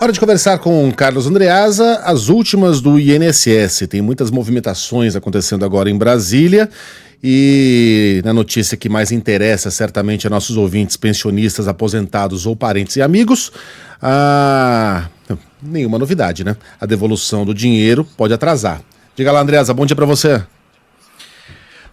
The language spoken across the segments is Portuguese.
Hora de conversar com Carlos Andreasa, as últimas do INSS. Tem muitas movimentações acontecendo agora em Brasília e na notícia que mais interessa certamente a nossos ouvintes, pensionistas, aposentados ou parentes e amigos, nenhuma novidade, né? A devolução do dinheiro pode atrasar. Diga lá, Andreasa, bom dia para você.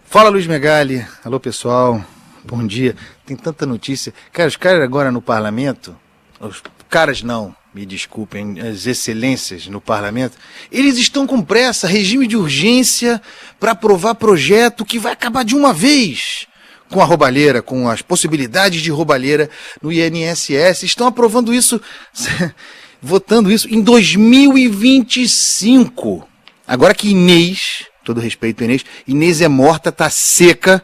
Fala, Luiz Megali. Alô, pessoal. Bom dia. Tem tanta notícia. Cara, os caras agora no parlamento, os caras não, me desculpem, as excelências no parlamento, eles estão com pressa, regime de urgência para aprovar projeto que vai acabar de uma vez com a roubalheira, com as possibilidades de roubalheira no INSS. Estão aprovando isso, votando isso em 2025. Agora que Inês, todo respeito Inês é morta, tá seca,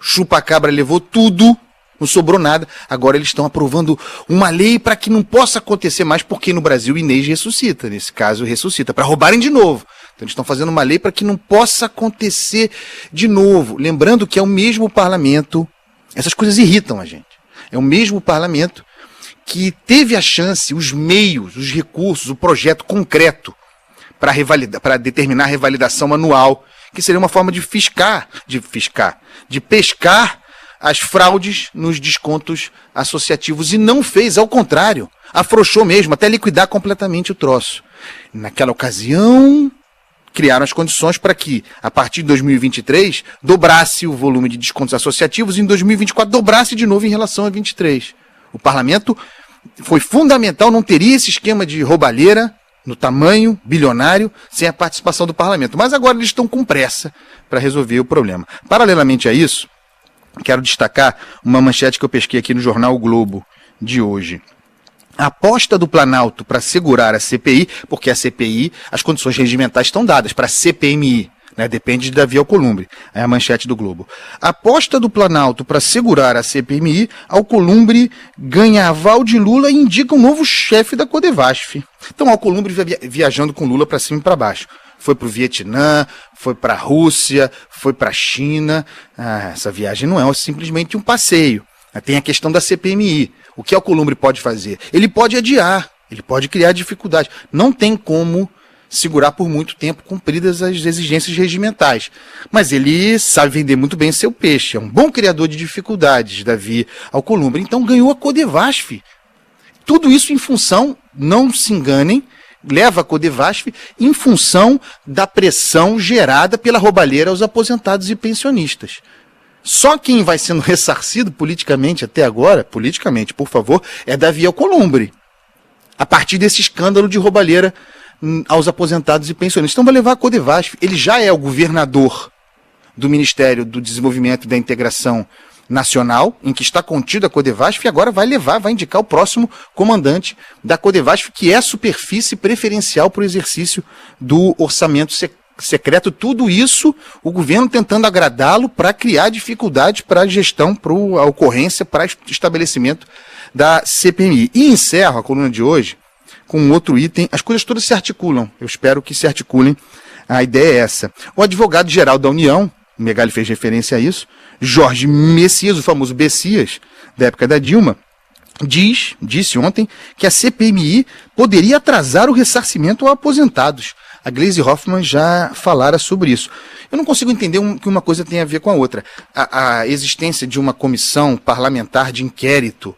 chupa-cabra levou tudo, não sobrou nada. Agora eles estão aprovando uma lei para que não possa acontecer mais, porque no Brasil Inês ressuscita, nesse caso ressuscita, para roubarem de novo. Então eles estão fazendo uma lei para que não possa acontecer de novo. Lembrando que é o mesmo parlamento, essas coisas irritam a gente, é o mesmo parlamento que teve a chance, os meios, os recursos, o projeto concreto para determinar a revalidação anual, que seria uma forma de pescar as fraudes nos descontos associativos, e não fez, ao contrário, afrouxou mesmo, até liquidar completamente o troço. Naquela ocasião, criaram as condições para que, a partir de 2023, dobrasse o volume de descontos associativos e em 2024 dobrasse de novo em relação a 23. O parlamento foi fundamental, não teria esse esquema de roubalheira no tamanho bilionário sem a participação do parlamento. Mas agora eles estão com pressa para resolver o problema. Paralelamente a isso, quero destacar uma manchete que eu pesquei aqui no jornal O Globo de hoje. A aposta do Planalto para segurar a CPI, porque a CPI, as condições regimentais estão dadas para a CPMI, né? Depende de Davi Alcolumbre, é a manchete do Globo. A aposta do Planalto para segurar a CPMI, Alcolumbre ganha aval de Lula e indica um novo chefe da Codevasf. Então Alcolumbre viajando com Lula para cima e para baixo. Foi para o Vietnã, foi para a Rússia, foi para a China. Essa viagem não é simplesmente um passeio. Tem a questão da CPMI. O que Alcolumbre pode fazer? Ele pode adiar, ele pode criar dificuldades. Não tem como segurar por muito tempo, cumpridas as exigências regimentais. Mas ele sabe vender muito bem seu peixe. É um bom criador de dificuldades, Davi Alcolumbre. Então ganhou a Codevasf. Tudo isso em função, não se enganem, leva a Codevasf em função da pressão gerada pela roubalheira aos aposentados e pensionistas. Só quem vai sendo ressarcido politicamente até agora, politicamente, por favor, é Davi Alcolumbre, a partir desse escândalo de roubalheira aos aposentados e pensionistas. Então vai levar a Codevasf. Ele já é o governador do Ministério do Desenvolvimento e da Integração Nacional, em que está contida a Codevasf, e agora vai indicar o próximo comandante da Codevasf, que é a superfície preferencial para o exercício do orçamento secreto. Tudo isso, o governo tentando agradá-lo para criar dificuldades para a gestão, para a ocorrência, para o estabelecimento da CPMI. E encerro a coluna de hoje com um outro item. As coisas todas se articulam, eu espero que se articulem, a ideia é essa. O advogado-geral da União, o Megali fez referência a isso, Jorge Messias, o famoso Bessias, da época da Dilma, disse ontem que a CPMI poderia atrasar o ressarcimento a aposentados. A Gleisi Hoffmann já falara sobre isso. Eu não consigo entender que uma coisa tem a ver com a outra. A existência de uma comissão parlamentar de inquérito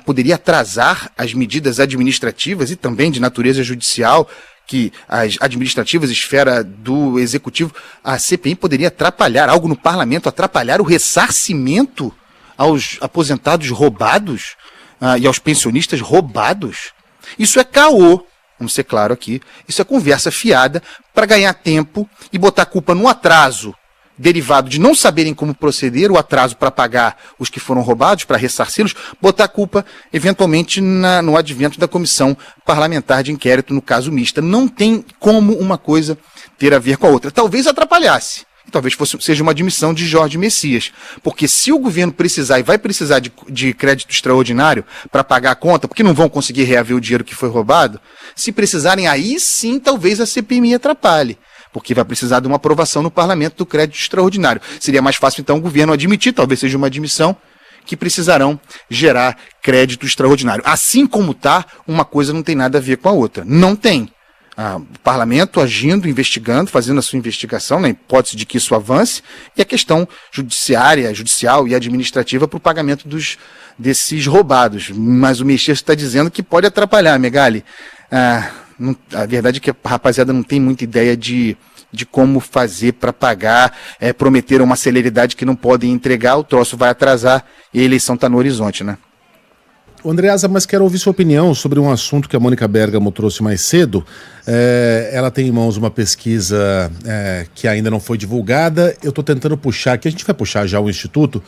poderia atrasar as medidas administrativas e também de natureza judicial, que as administrativas, esfera do executivo, a CPI poderia atrapalhar algo no parlamento, atrapalhar o ressarcimento aos aposentados roubados e aos pensionistas roubados. Isso é caô, vamos ser claro aqui, isso é conversa fiada para ganhar tempo e botar a culpa no atraso derivado de não saberem como proceder, o atraso para pagar os que foram roubados, para ressarci-los, botar a culpa, eventualmente, no advento da comissão parlamentar de inquérito, no caso mista. Não tem como uma coisa ter a ver com a outra. Talvez atrapalhasse. Talvez seja uma admissão de Jorge Messias. Porque se o governo precisar, e vai precisar de crédito extraordinário para pagar a conta, porque não vão conseguir reaver o dinheiro que foi roubado, se precisarem, aí sim talvez a CPMI atrapalhe. Porque vai precisar de uma aprovação no parlamento do crédito extraordinário. Seria mais fácil, então, o governo admitir, talvez seja uma admissão, que precisarão gerar crédito extraordinário. Assim como está, uma coisa não tem nada a ver com a outra. Não tem. O parlamento agindo, investigando, fazendo a sua investigação, na hipótese de que isso avance, e a questão judicial e administrativa para o pagamento desses roubados. Mas o Mexer está dizendo que pode atrapalhar, Megali. A verdade é que a rapaziada não tem muita ideia de como fazer para pagar, prometeram uma celeridade que não podem entregar, o troço vai atrasar e a eleição está no horizonte, né? Andreasa, mas quero ouvir sua opinião sobre um assunto que a Mônica Bergamo trouxe mais cedo. Ela tem em mãos uma pesquisa que ainda não foi divulgada. Eu estou tentando puxar aqui, a gente vai puxar já o Instituto,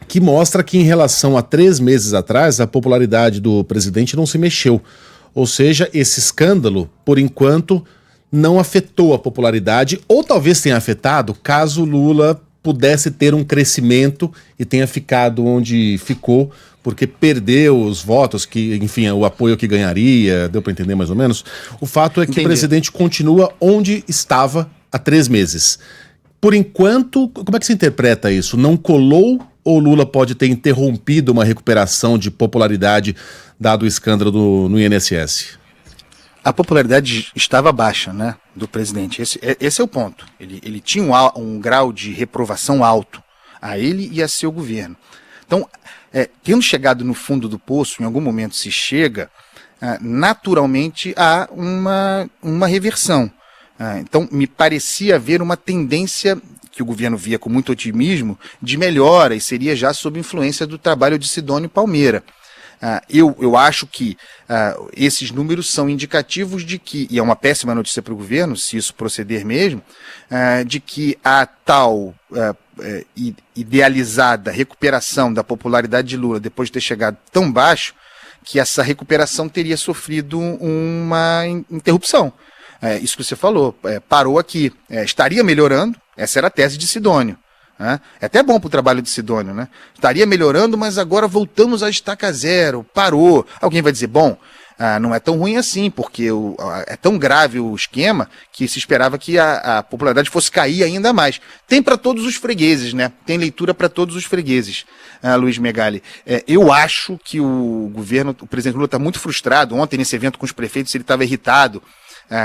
que mostra que em relação a 3 meses atrás, a popularidade do presidente não se mexeu. Ou seja, esse escândalo, por enquanto, não afetou a popularidade, ou talvez tenha afetado caso Lula pudesse ter um crescimento e tenha ficado onde ficou, porque perdeu os votos, que, enfim, o apoio que ganharia, deu para entender mais ou menos. O fato é que o presidente continua onde estava há 3 meses. Por enquanto, como é que se interpreta isso? Não colou ou Lula pode ter interrompido uma recuperação de popularidade dado o escândalo no INSS? A popularidade estava baixa, né, do presidente. Esse é o ponto. Ele tinha um grau de reprovação alto a ele e a seu governo. Então, tendo chegado no fundo do poço, em algum momento se chega, naturalmente há uma reversão. Então, me parecia haver uma tendência que o governo via com muito otimismo de melhora, e seria já sob influência do trabalho de Sidônio Palmeira. Eu acho que esses números são indicativos de que, e é uma péssima notícia para o governo, se isso proceder mesmo, de que a tal idealizada recuperação da popularidade de Lula, depois de ter chegado tão baixo, que essa recuperação teria sofrido uma interrupção. Isso que você falou, parou aqui, estaria melhorando, essa era a tese de Sidônio. É até bom para o trabalho de Sidônio, né? Estaria melhorando, mas agora voltamos à estaca zero, parou. Alguém vai dizer, bom, não é tão ruim assim, porque é tão grave o esquema que se esperava que a popularidade fosse cair ainda mais. Tem para todos os fregueses, né? Tem leitura para todos os fregueses, Luiz Megali. Eu acho que o presidente Lula está muito frustrado. Ontem, nesse evento com os prefeitos, ele estava irritado.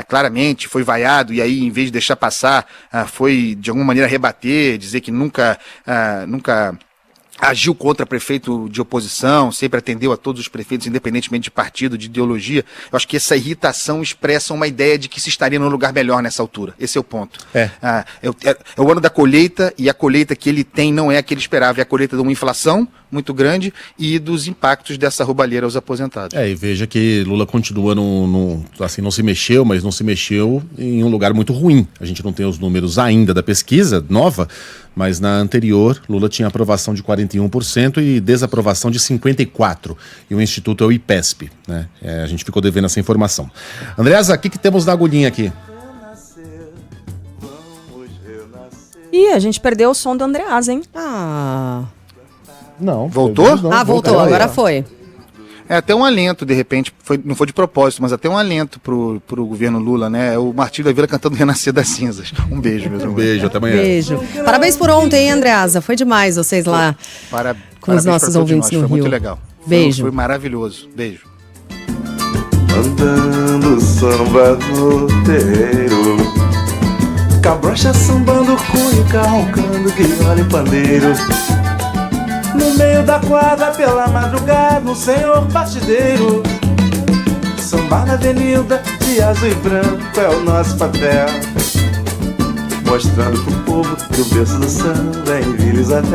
Claramente foi vaiado, e aí, em vez de deixar passar, foi de alguma maneira rebater, dizer que nunca agiu contra prefeito de oposição, sempre atendeu a todos os prefeitos, independentemente de partido, de ideologia. Eu acho que essa irritação expressa uma ideia de que se estaria num lugar melhor nessa altura. Esse é o ponto. É o ano da colheita, e a colheita que ele tem não é a que ele esperava, é a colheita de uma inflação muito grande e dos impactos dessa roubalheira aos aposentados. E veja que Lula continua assim, não se mexeu, mas não se mexeu em um lugar muito ruim. A gente não tem os números ainda da pesquisa nova, mas na anterior Lula tinha aprovação de 41% e desaprovação de 54%. E o Instituto é o IPESP, né? A gente ficou devendo essa informação. Andreasa, o que temos na agulhinha aqui? Ih, a gente perdeu o som do Andreasa, hein? Não. Voltou? Voltou, agora foi. Até um alento, de repente, não foi de propósito, mas até um alento pro governo Lula, né? É o Martinho da Vila cantando Renascer das Cinzas. Um beijo, meu irmão. Beijo, até amanhã. Beijo. Parabéns por ontem, hein, Andreasa? Foi demais vocês lá com os nossos ouvintes no Rio. Foi muito legal. Beijo. Foi maravilhoso. Beijo. Andando samba no terreiro, cabrocha sambando, cunho carroncando, guiola e pandeiro. No meio da quadra, pela madrugada, um senhor batideiro. Sambar na avenida, de azul e branco, é o nosso papel. Mostrando pro povo que o berço do samba é em Vila Isabel.